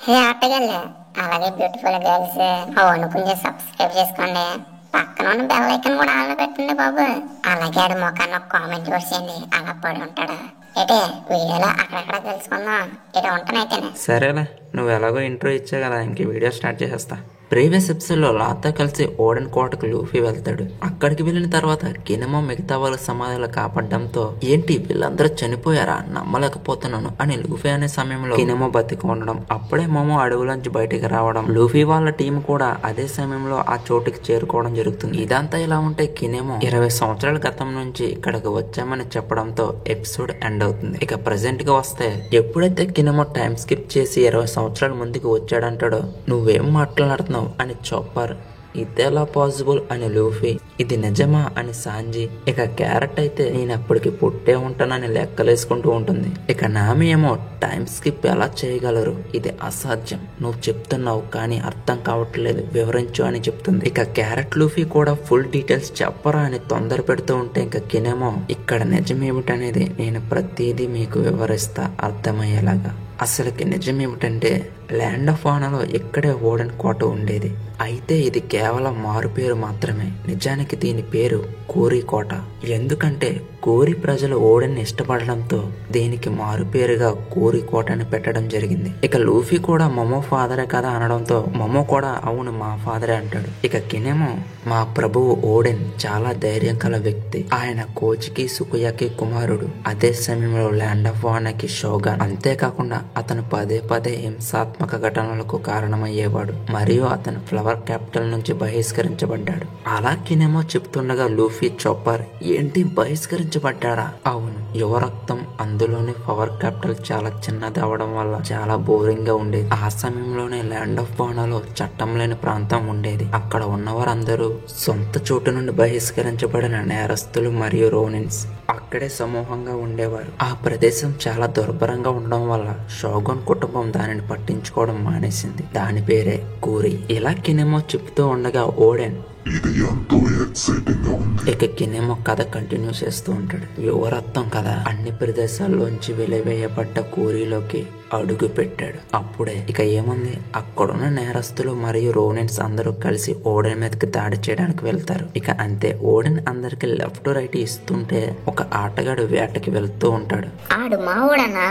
హే ఆటగాళ్ళు, అలాగే beautiful girls అవును కొంచెం సబ్స్క్రైబ్ చేసుకోండి. పక్కన ఉన్న బెల్ ఐకన్ కూడా ఆన్ పెట్టండి బాబు. అలాగే ఆడి ముఖాన్ని ఒక కామెంట్ చేయండి. అలా పడి ఉంటాడు ఏటే వీడియోలో అక్కడక్కడ తెలుసుకుందాం. ఇటు ఉంటానైతేనే. సరేలే, నువ్వు ఎలాగో ఇంట్రో ఇచ్చా కదా, ఇంక వీడియో స్టార్ట్ చేసేస్తా. ప్రీవియస్ ఎపిసోడ్ లో లాతో కలిసి ఓడెన్ కోటకు లూఫీ వెళ్తాడు. అక్కడికి వెళ్ళిన తర్వాత కినెమో మిగతా వాళ్ళ సమాధులు కాపాడడంతో ఏంటి వీళ్ళందరూ చనిపోయారా, నమ్మలేకపోతున్నాను అని లూఫీ అనే సమయంలో కినెమో బతికి ఉండడం, అప్పుడే మోమో అడవులోంచి బయటికి రావడం, లూఫీ వాళ్ళ టీం కూడా అదే సమయంలో ఆ చోటుకి చేరుకోవడం జరుగుతుంది. ఇదంతా ఇలా ఉంటే కినెమో 20 సంవత్సరాల గతం నుంచి ఇక్కడికి వచ్చామని చెప్పడంతో ఎపిసోడ్ ఎండ్ అవుతుంది. ఇక ప్రెసెంట్ గా వస్తే ఎప్పుడైతే కినెమో టైం స్కిప్ చేసి 20 సంవత్సరాల ముందుకు వచ్చాడంటాడో, నువ్వేం మాట్లాడుతున్నావు అని చాపర్, ఇదెలా పాసిబుల్ అని లూఫీ, ఇది నిజమా అని సాంజీ, ఇక క్యారెట్ అయితే నేను అప్పటికి పుట్టే ఉంటానని లెక్కలేసుకుంటూ ఉంటుంది. ఇక నామి ఏమో టైం స్కిప్ ఎలా చేయగలరు, ఇది అసాధ్యం, నువ్వు చెప్తున్నావు కానీ అర్థం కావట్లేదు, వివరించు అని చెప్తుంది. ఇక క్యారెట్ లూఫీ కూడా ఫుల్ డీటెయిల్స్ చెప్పరా అని తొందర పెడుతూ ఉంటే ఇక కినెమో, ఇక్కడ నిజమేమిటనేది నేను ప్రతిదీ మీకు వివరిస్తా అర్థమయ్యేలాగా. అసలుకి నిజమేమిటంటే ల్యాండ్ ఆఫ్ వానాలో ఇక్కడే ఓడెన్ కోట ఉండేది. అయితే ఇది కేవలం మారు పేరు మాత్రమే. నిజానికి దీని పేరు కోరి కోట. ఎందుకంటే కోరి ప్రజలు ఓడెన్ ఇష్టపడడంతో దీనికి మారు పేరుగా కోరి కోట అని పెట్టడం జరిగింది. ఇక లూఫీ కూడా మమో ఫాదరే కదా అనడంతో మమో కూడా అవును మా ఫాదరే అంటాడు. ఇక కినెమో, మా ప్రభువు ఓడెన్ చాలా ధైర్యం కల వ్యక్తి. ఆయన కోచికి సుకుయాకి కుమారుడు. అదే సమయంలో ల్యాండ్ ఆఫ్ వానాకి షోగాన్. అంతేకాకుండా అతను పదే పదే హింసాత్మక ఘటనలకు కారణమయ్యేవాడు మరియు అతను ఫ్లవర్ క్యాపిటల్ నుంచి బహిష్కరించబడ్డాడు. అలా కినెమో చెప్తుండగా లూఫీ చాపర్, ఏంటి బహిష్కరించబడ్డాడా? అవును, యువరక్తం, అందులోని ఫ్లవర్ క్యాపిటల్ చాలా చిన్నది అవడం వల్ల చాలా బోరింగ్ గా ఉండేది. ఆ సమయంలోనే ల్యాండ్ ఆఫ్ వానాలో చట్టం లేని ప్రాంతం ఉండేది. అక్కడ ఉన్నవారందరూ సొంత చోటు నుండి బహిష్కరించబడిన నేరస్తులు మరియు రోనిన్స్ అక్కడే సమూహంగా ఉండేవారు. ఆ ప్రదేశం చాలా దుర్భరంగా ఉండడం వల్ల షోగన్ కుటుంబం దానిని పట్టించుకోవడం మానేసింది. దాని పేరే కూరి. ఇలా కినెమో చెప్తూ ఉండగా ఓడెన్, ఇది ఎంతో ఎక్సైటింగ్ గా ఉంది. ఇక కినెమో కథ కంటిన్యూ చేస్తూ ఉంటాడు. యువరత్నం కదా అన్ని ప్రదేశాల్లోంచి వెలివేయబడ్డ కూరీలోకి అడుగు పెట్టాడు. అప్పుడే ఇక ఏముంది, అక్కడున్న నేరస్తులు మరియు రోనెన్స్ అందరూ కలిసి ఓడెన్ మీదకి దాడి చేయడానికి వెళ్తారు. ఇక అంతే, ఓడెన్ అందరికి లెఫ్ట్ రైట్ ఇస్తుంటే ఒక ఆటగాడు వేటకి వెళ్తూ ఉంటాడు. ఆడు మావోడనా?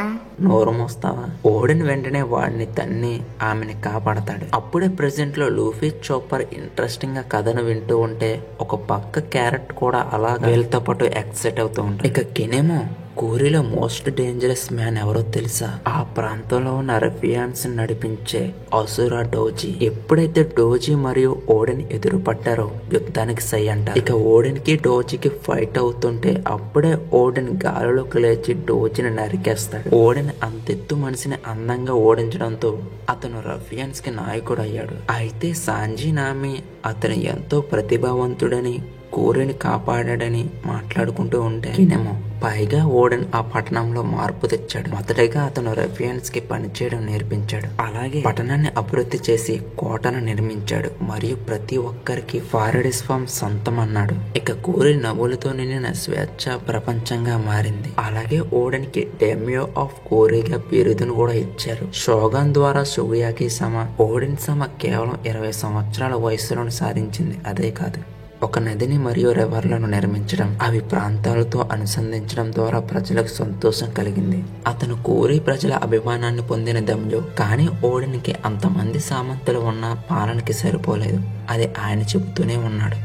నోరు మోస్తావా? ఓడెన్ వెంటనే వాడిని తన్ని ఆమెని కాపాడతాడు. అప్పుడే ప్రెసెంట్ లో లూఫీ చాపర్ ఇంట్రెస్టింగ్ గా కథను వింటూ ఉంటే ఒక పక్క క్యారెట్ కూడా అలా వీళ్ళతో పాటు ఎక్సైట్ అవుతూ ఉంటాడు. ఇక కినెమో, కోరిలో మోస్ట్ డేంజరస్ మ్యాన్ ఎవరో తెలుసా? ఆ ప్రాంతంలో ఉన్న రఫియాన్స్ నడిపించే అసురా డోజీ. ఎప్పుడైతే డోజీ మరియు ఓడెన్ ఎదురు పడ్డారో యుద్ధానికి సై అంటారు. ఇక ఓడెన్ కి డోజీకి ఫైట్ అవుతుంటే అప్పుడే ఓడెన్ గాలిలోకి లేచి డోజీని నరికేస్తాడు. ఓడెన్ అంతెత్తు మనిషిని అందంగా ఓడించడంతో అతను రఫియాన్స్ కి నాయకుడు అయ్యాడు. అయితే సాంజీ నామి అతను ఎంతో ప్రతిభావంతుడని, కోరిని కాపాడాడని మాట్లాడుకుంటూ ఉంటే కినెమో, పైగా ఓడెన్ ఆ పట్టణంలో మార్పు తెచ్చాడు. మొదటగా అతను రఫియన్స్ కి పనిచేయడం నేర్పించాడు. అలాగే పట్టణాన్ని అభివృద్ధి చేసి కోటను నిర్మించాడు మరియు ప్రతి ఒక్కరికి ఫారెడిస్ ఫామ్ సొంతం అన్నాడు. ఇక కోరి నవ్వులతో నిండిన స్వేచ్ఛ ప్రపంచంగా మారింది. అలాగే ఓడెన్ కి డెమ్యో ఆఫ్ కోరిగా బిరుదును కూడా ఇచ్చారు. షోగాన్ ద్వారా సుగుయాకి సమ ఓడెన్ సమ కేవలం 20 సంవత్సరాల వయసులోను సాధించింది. అదే కాదు, ఒక నదిని మరియు రివర్లను నిర్మించడం, అవి ప్రాంతాలతో అనుసంధించడం ద్వారా ప్రజలకు సంతోషం కలిగింది. అతను కోరి ప్రజల అభిమానాన్ని పొందిన దమ్యో. కానీ ఓడెన్కి అంతమంది సామంతులు ఉన్న పాలనకి సరిపోలేదు. అది ఆయన చెబుతూనే ఉన్నాడు.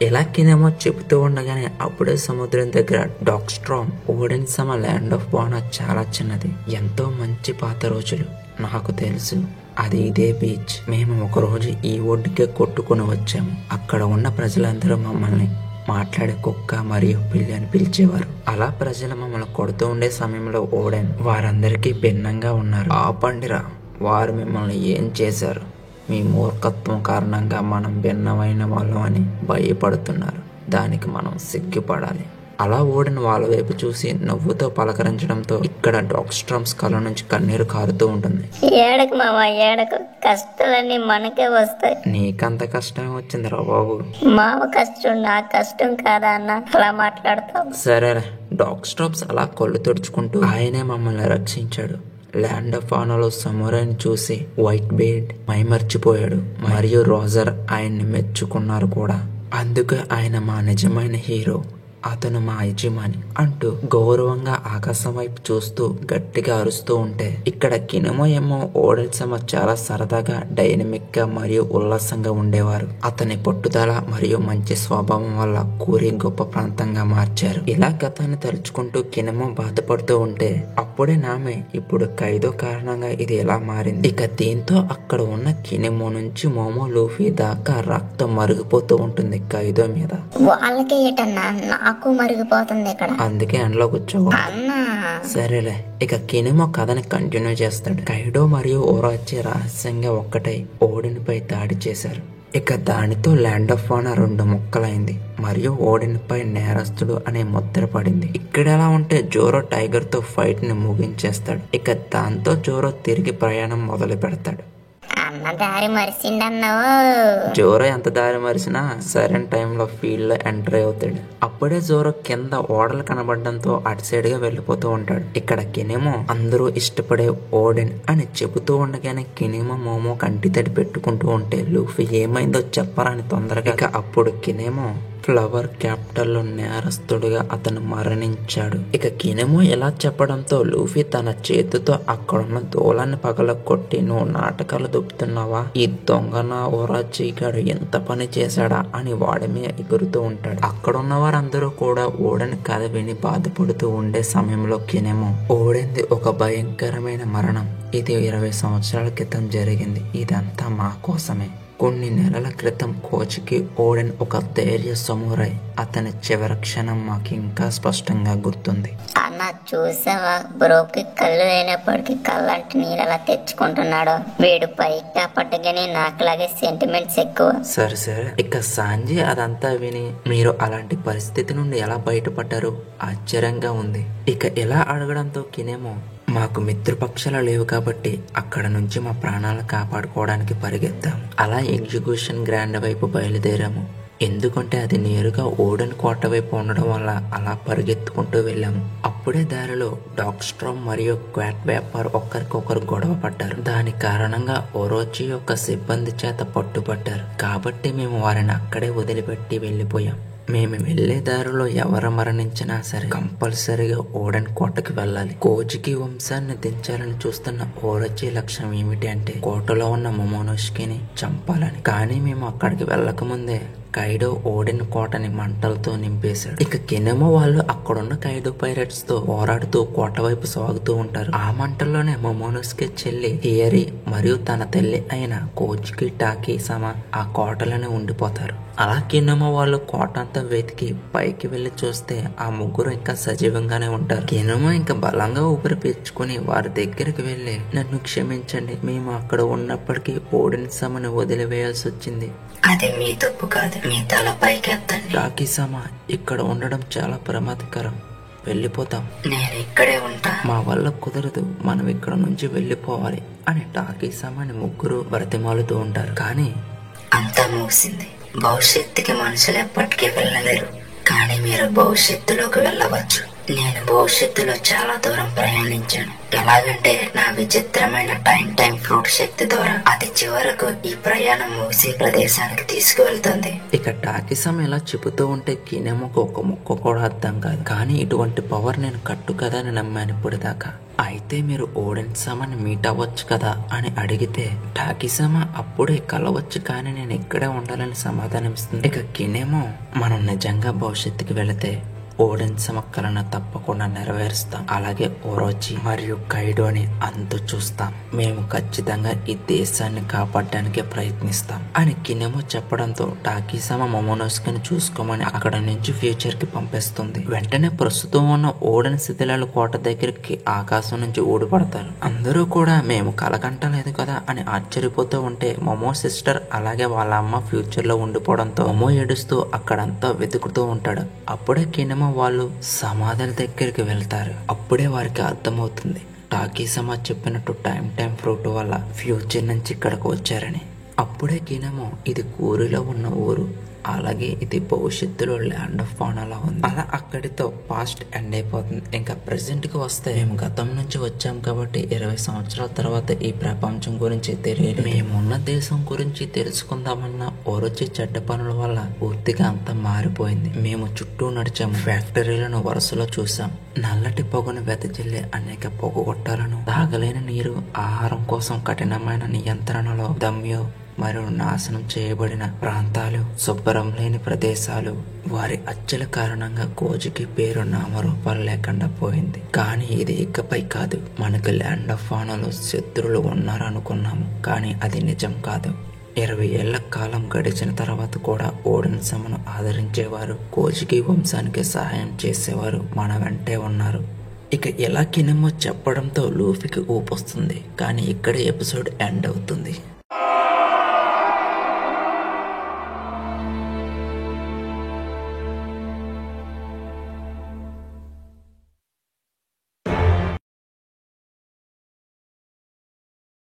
ఇలా కినెమో చెబుతూ ఉండగానే అప్పుడే సముద్రం దగ్గర డాక్స్ట్రామ్, ఓడెన్ సమ ల్యాండ్ ఆఫ్ వానా చాలా చిన్నది. ఎంతో మంచి పాత రోజులు నాకు తెలుసు. అది ఇదే బీచ్. మేము ఒకరోజు ఈ ఒడ్డుకే కొట్టుకుని వచ్చాము. అక్కడ ఉన్న ప్రజలందరూ మమ్మల్ని మాట్లాడే కుక్క మరియు పిల్లి అని పిలిచేవారు. అలా ప్రజలు మమ్మల్ని కొడుతూ ఉండే సమయంలో ఓడెన్, వారందరికీ భిన్నంగా ఉన్నారు. ఆపండిరా, వారు మిమ్మల్ని ఏం చేశారు? మీ మూర్ఖత్వం కారణంగా మనం భిన్నమైన వాళ్ళం అని భయపడుతున్నారు. దానికి మనం సిగ్గుపడాలి. అలా ఓడెన్ వాళ్ళ వైపు చూసి నవ్వుతో పలకరించడంతో ఇక్కడ డాగ్స్ట్రామ్స్ కళ్ళ నుంచి కన్నీరు కారుతూ ఉంటుంది. ఏడకు మామ ఏడకు, కష్టాలన్నీ మనకే వస్తాయి. నీకంత కష్టం వచ్చిందిరా బాబు. మామ కష్టం నా కష్టం కాదా అన్న, అలా మాట్లాడతావు? సరేలే. డాగ్స్ట్రామ్స్ అలా కళ్ళు తుడుచుకుంటూ ఆయనే మమ్మల్ని రక్షించాడు. ల్యాండ్ ఆఫ్ ఆనర్లో సమురాయిని చూసి వైట్ బీడ్ మైమర్చిపోయాడు. మరియు రోజర్ ఆయన్ని మెచ్చుకున్నారు కూడా. అందుకే ఆయన మా నిజమైన హీరో, అతను మా యజమాని అంటూ గౌరవంగా ఆకాశం వైపు చూస్తూ గట్టిగా అరుస్తూ ఉంటే ఇక్కడ కినెమో ఏమో ఓడెన్ సమ చాలా సరదాగా డైనమిక్ గా మరియు ఉల్లాసంగా ఉండేవారు. అతని పట్టుదల మరియు మంచి స్వభావం వల్ల కూరి గొప్ప ప్రాంతంగా మార్చారు. ఇలా గతాన్ని తలుచుకుంటూ కినెమో బాధపడుతూ ఉంటే అప్పుడే నామే ఇప్పుడు ఖైదో కారణంగా ఇది ఎలా మారింది. ఇక దీంతో అక్కడ ఉన్న కినెమో నుంచి మోమో లూఫీ దాకా రక్తం మరిగిపోతూ ఉంటుంది ఖైదో మీద. వాళ్ళకే ఏటన్నా, నాకు మరిగిపోతుంది ఇక్కడ. అందుకే ఎండలో కూర్చోవు అన్నా. సరేలే. ఇక కినెమో కథని కంటిన్యూ చేస్తాడు. కైడో మరియు ఓరాచి రహస్యంగా ఒక్కటై ఓడిన్ పై దాడి చేశారు. ఇక దానితో ల్యాండ్ ఆఫ్ ఆనర్ 2 ముక్కలైంది మరియు ఓడిన్ పై నేరస్తుడు అనే ముద్ర పడింది. ఇక్కడ ఎలా ఉంటే జోరో టైగర్ తో ఫైట్ ని ముగించేస్తాడు. ఇక దాంతో జోరో తిరిగి ప్రయాణం మొదలు పెడతాడు. అన్న దారి మరిచిందన్నావు. జోరో ఎంత దారి మరిచినా సరైన టైంలో ఫీల్డ్ లో ఎంటర్ అవుతాడు. అప్పుడే జోరో కింద ఓడలు కనబడడంతో అటు సైడ్ గా వెళ్ళిపోతూ ఉంటాడు. ఇక్కడ కినెమో అందరూ ఇష్టపడే ఓడెన్ అని చెబుతూ ఉండగానే కినెమో మోమో కంటి తడి పెట్టుకుంటూ ఉంటే లూఫీ ఏమైందో చెప్పరాని తొందరగా. ఇక అప్పుడు కినెమో ఫ్లవర్ క్యాపిటల్ లో నేరస్తుడిగా అతను మరణించాడు. ఇక కినెమో ఇలా చెప్పడంతో లూఫీ తన చేతితో అక్కడున్న దూలాన్ని పగల కొట్టి, నువ్వు నాటకాలు దుప్పుతున్నావా, ఈ దొంగ నా ఓరాచి గాడు ఎంత పని చేశాడా అని వాడి మీద ఎగురుతూ ఉంటాడు. అక్కడున్న వారందరూ కూడా ఓడెన్ కథ విని బాధపడుతూ ఉండే సమయంలో కినెమో ఓడెన్ది ఒక భయంకరమైన మరణం, ఇది 20 సంవత్సరాల క్రితం జరిగింది, ఇదంతా మా కోసమే. కొన్ని నెలల క్రితం కోచ్కి ఓడెన్ ఒక ధైర్య సమురాయ్. అతని చివరి క్షణం మాకు ఇంకా స్పష్టంగా గుర్తుంది. అన్న చూసావా, బ్రోకి కళ్ళు లేనప్పటికీ కళ్ళంటి నీళ్ళు ఎలా తెచ్చుకుంటున్నాడు. వీడు పైకి పట్టగానే నాకులాగే సెంటిమెంట్స్ ఎక్కువ. సరే. ఇక సాంజీ అదంతా విని, మీరు అలాంటి పరిస్థితి నుండి ఎలా బయటపడ్డారు, ఆశ్చర్యంగా ఉంది. ఇక ఇలా అడగడంతో కినెమో, మాకు మిత్రపక్షాలు లేవు కాబట్టి అక్కడ నుంచి మా ప్రాణాలు కాపాడుకోవడానికి పరిగెత్తాము. అలా ఎగ్జిక్యూషన్ గ్రాండ్ వైపు బయలుదేరాము. ఎందుకంటే అది నేరుగా ఓడెన్ కోట వైపు ఉండడం వల్ల అలా పరిగెత్తుకుంటూ వెళ్ళాము. అప్పుడే దారిలో డాగ్స్ట్రామ్ మరియు క్వాట్ వ్యాపార్ ఒకరికొకరు గొడవ పడ్డారు. దాని కారణంగా ఓరోచి యొక్క సిబ్బంది చేత పట్టుబడ్డారు. కాబట్టి మేము వారిని అక్కడే వదిలిపెట్టి వెళ్ళిపోయాం. మేము వెళ్లే దారిలో ఎవరు మరణించినా సరే కంపల్సరీగా ఓడెన్ కోటకి వెళ్ళాలి. కోజికి వంశాన్ని దించాలని చూస్తున్న ఓరచి లక్ష్యం ఏమిటి అంటే కోటలో ఉన్న మొమోనోస్కిని చంపాలని. కానీ మేము అక్కడికి వెళ్ళక ముందే కైడో ఓడెన్ కోటని మంటలతో నింపేశాడు. ఇక కినెమో వాళ్ళు అక్కడున్న కైడో పైరట్స్ తో పోరాడుతూ కోట వైపు సాగుతూ ఉంటారు. ఆ మంటల్లోనే మొమోనోస్కి చెల్లి హియరి మరియు తన తల్లి అయిన కోజ్కి టాకి సమ ఆ కోటలోనే ఉండిపోతారు. అలా కినెమో వాళ్ళు కోట అంతా వెతికి పైకి వెళ్లి చూస్తే ఆ ముగ్గురు ఇంకా సజీవంగానే ఉంటారు. కినెమో ఇంకా బలంగా ఊపిరి పీల్చుకుని వారి దగ్గరికి వెళ్లి, నన్ను క్షమించండి, మేము అక్కడ ఉన్నప్పటికీ ఓడెన్ సమని వదిలివేయాల్సి వచ్చింది. అది మీ తప్పు కాదు, మీ తల పైకెత్తండి. టాకీ సమ, ఇక్కడ ఉండడం చాలా ప్రమాదకరం, వెళ్ళిపోతాం. నేను ఇక్కడే ఉంటా. మా వల్ల కుదరదు, మనం ఇక్కడ నుంచి వెళ్ళిపోవాలి అని టాకీ సమని ముగ్గురు బ్రతిమాలుతూ ఉంటారు. కానీ అంతా ముగిసింది. భవిష్యత్తుకి మనుషులు ఎప్పటికీ వెళ్ళలేరు, కానీ మీరు భవిష్యత్తులోకి వెళ్ళవచ్చు. నేను భవిష్యత్తులో చాలా దూరం ప్రయాణించాను. ఎలాగంటే నా విచిత్రమైన టైం ఫ్రూట్ శక్తి ద్వారా అది చివరకు ఈ ప్రయాణం ముగిసే ప్రదేశానికి తీసుకువెళ్తుంది. ఇక టాకిసం ఇలా చెబుతూ ఉంటే కినెమోకు ఒక ముక్క కూడా అర్థం కాదు. కానీ ఇటువంటి పవర్ నేను కట్టు కదా అని నమ్మాను ఇప్పుడు దాకా. అయితే మీరు ఓడెన్ సమని మీట్ అవ్వచ్చు కదా అని అడిగితే టాకిసమ అప్పుడే కలవచ్చు, కానీ నేను ఇక్కడే ఉండాలని సమాధానం ఇస్తుంది. ఇక కినెమో, మనం నిజంగా భవిష్యత్తుకి వెళితే ఓడెన్ సమక్కలను తప్పకుండా నెరవేరుస్తాం. అలాగే ఓరోచి మరియు కైడోని అంతు చూస్తాం. మేము ఖచ్చితంగా ఈ దేశాన్ని కాపాడడానికి ప్రయత్నిస్తాం అని కినెమో చెప్పడంతో టాకీసమ మొమోనోస్కిని చూసుకోమని అక్కడ నుంచి ఫ్యూచర్ కి పంపిస్తుంది. వెంటనే ప్రస్తుతం ఉన్న ఓడెన్ శిథిలాల కోట దగ్గరికి ఆకాశం నుంచి ఊడిపడతారు. అందరూ కూడా మేము కలకంటలేదు కదా అని ఆశ్చర్యపోతూ ఉంటే మొమో సిస్టర్ అలాగే వాళ్ళ అమ్మ ఫ్యూచర్ లో ఉండిపోవడంతో మొమో ఏడుస్తూ అక్కడంతా వెతుకుతూ ఉంటాడు. అప్పుడే కినెమో కినెమో వాళ్ళు సమాధుల దగ్గరికి వెళ్తారు. అప్పుడే వారికి అర్థమవుతుంది టాకీసమా చెప్పినట్టు టైం ఫ్రూట్ వల్ల ఫ్యూచర్ నుంచి ఇక్కడికి వచ్చారని. అప్పుడే కినెమో ఇది కూరిలో ఉన్న ఊరు, అలాగే ఇది భవిష్యత్తులో ల్యాండ్ ఆఫ్ ఫానాలా ఉంది. అలా అక్కడితో పాస్ట్ ఎండ్ అయిపోతుంది. ఇంకా ప్రెసెంట్ కి వస్తే మేము గతం నుంచి వచ్చాం కాబట్టి 20 సంవత్సరాల తర్వాత ఈ ప్రపంచం గురించి తెలియదు. మేమున్న దేశం గురించి తెలుసుకుందామన్న ఓరొచ్చి చెడ్డ పనుల వల్ల పూర్తిగా అంతా మారిపోయింది. మేము చుట్టూ నడిచాము, ఫ్యాక్టరీలను వరుసలో చూసాం, నల్లటి పొగను వెదజల్లే అనేక పొగగొట్టాలను, తాగలేని నీరు, ఆహారం కోసం కఠినమైన నియంత్రణలో దమ్యో మరియు నాశనం చేయబడిన ప్రాంతాలు, శుభ్రం లేని ప్రదేశాలు, వారి హత్యల కారణంగా కోజికి పేరు నామరూపాలు లేకుండా పోయింది. కానీ ఇది ఇకపై కాదు. మనకు ల్యాండ్ ఆఫ్ ఫానాలో శత్రువులు ఉన్నారనుకున్నాము, కానీ అది నిజం కాదు. 20 ఏళ్ల కాలం గడిచిన తర్వాత కూడా ఓడెన్ సమను ఆదరించేవారు, కోజికి వంశానికి సహాయం చేసేవారు మన వెంటే ఉన్నారు. ఇక ఇలా కినెమో చెప్పడంతో లూఫీకి ఊపొస్తుంది. కానీ ఇక్కడే ఎపిసోడ్ ఎండ్ అవుతుంది.